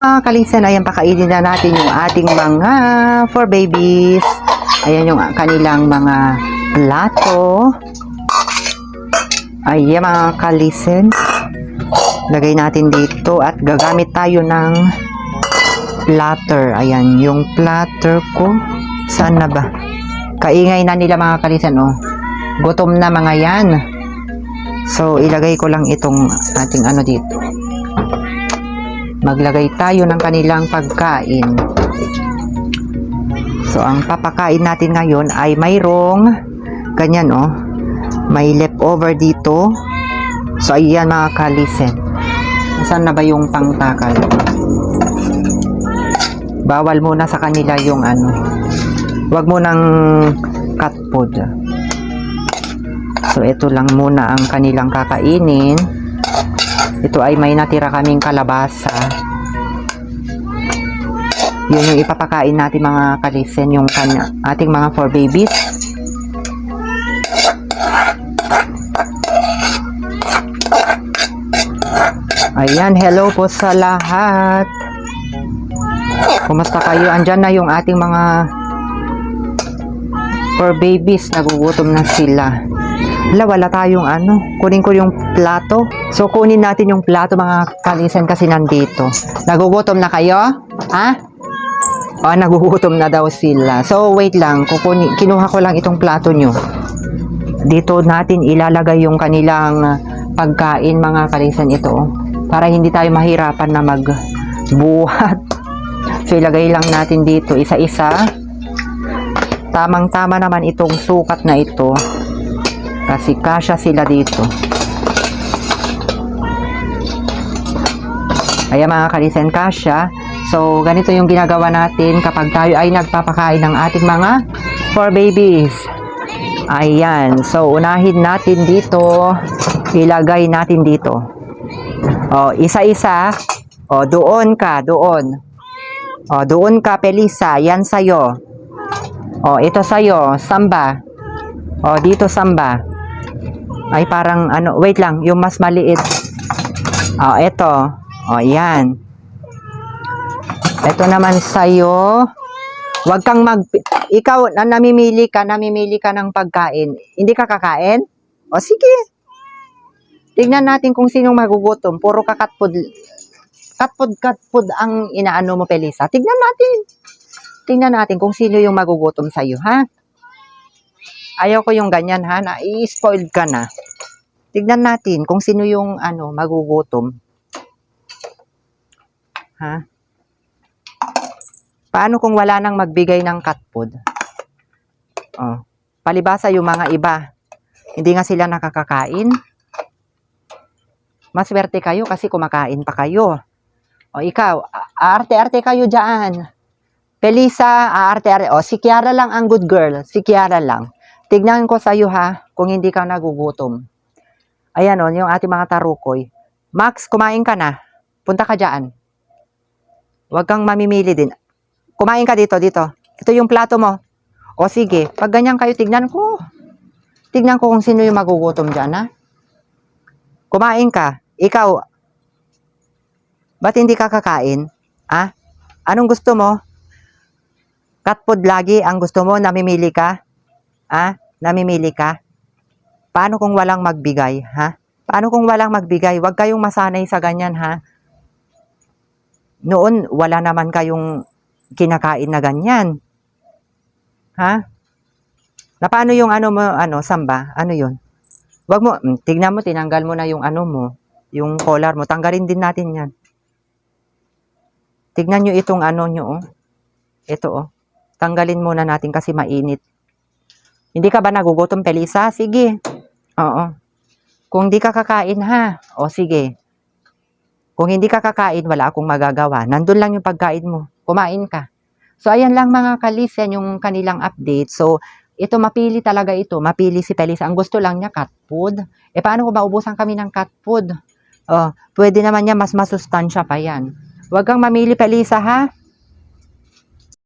Kalisen, ayan, pakainin na natin yung ating mga for babies. Ayan yung kanilang mga plato. Ayan mga kalisen. Lagay natin dito at gagamit tayo ng platter. Ayan, yung platter ko. Saan na ba? Kaingay na nila mga kalisen, oh. Gutom na mga yan. So, ilagay ko lang itong ating ano dito. Maglagay tayo ng kanilang pagkain. So, ang papakain natin ngayon ay mayroong ganyan, oh. May leftover dito. So, ayan mga kalisen. Saan na ba yung pangtakal? Bawal muna sa kanila yung ano. Huwag mo nang cat food. So, ito lang muna ang kanilang kakainin. Ito ay may natira kaming kalabasa. Yun yung ipapakain natin mga kalisen, yung ating mga for babies. Ayan, hello po sa lahat. Kumusta kayo? Andyan na yung ating mga for babies. Nagugutom na sila. Wala tayong ano. Kunin ko yung plato. So, kunin natin yung plato mga kalisen kasi nandito. Nagugutom na kayo? Ha? O, nagugutom na daw sila. So, wait lang. Kinuha ko lang itong plato nyo. Dito natin ilalagay yung kanilang pagkain mga kalisen ito. Para hindi tayo mahirapan na magbuhat. So, ilagay lang natin dito isa-isa. Tamang-tama naman itong sukat na ito. Kasi kasya sila dito. Ayan mga kalisen, kasya. So, ganito yung ginagawa natin kapag tayo ay nagpapakain ng ating mga for babies. Ayan. So, unahin natin dito. Ilagay natin dito. O, isa-isa. O, doon ka. Doon. O, doon ka, Pelisa. Yan sa'yo. O, ito sa'yo. Samba. O, dito samba. Ay, parang, ano, wait lang, yung mas maliit. O, eto. O, yan. Eto naman sa'yo. Huwag kang ikaw, namimili ka ng pagkain. Hindi ka kakain? O, sige. Tignan natin kung sinong magugutom. Puro ka cat food ang inaano mo, Pelisa. Tignan natin kung sino yung magugutom sa'yo, ha? Ayaw ko yung ganyan, ha, na i-spoiled ka na. Tignan natin kung sino yung magugutom. Ha? Paano kung wala nang magbigay ng cat food? Oh, palibasa yung mga iba. Hindi nga sila nakakakain. Maswerte kayo kasi kumakain pa kayo. O ikaw, aarte-arte kayo dyan. Pelisa, aarte-arte. O, si Kiara lang ang good girl. Si Kiara lang. Tignan ko sa'yo ha, kung hindi ka nagugutom. Ayan o, yung ating mga tarukoy. Max, kumain ka na. Punta ka dyan. Huwag kang mamimili din. Kumain ka dito. Ito yung plato mo. O sige, pag ganyan kayo, tignan ko. Tignan ko kung sino yung magugutom dyan ha. Kumain ka. Ikaw, ba't hindi ka kakain? Ha? Anong gusto mo? Cat food lagi ang gusto mo? Namimili ka? Ha? Namimili ka? Paano kung walang magbigay, ha? Paano kung walang magbigay? Huwag kayong masanay sa ganyan, ha? Noon, wala naman kayong kinakain na ganyan. Ha? Na paano yung samba? Ano yun? Huwag mo, tignan mo, tinanggal mo na yung mo, yung collar mo. Tanggalin din natin yan. Tignan nyo itong nyo, oh. Ito, oh. Tanggalin muna natin kasi mainit. Hindi ka ba nagugutom, Pelisa? Sige. Oo. Kung hindi ka kakain, ha? O, sige. Kung hindi ka kakain, wala akong magagawa. Nandun lang yung pagkain mo. Kumain ka. So, ayan lang mga kalisen yung kanilang update. So, ito, mapili talaga ito. Mapili si Pelisa. Ang gusto lang niya, cat food. E, paano kung maubusan kami ng cat food? O, pwede naman niya mas masustansya pa yan. Huwag kang mamili, Pelisa, ha?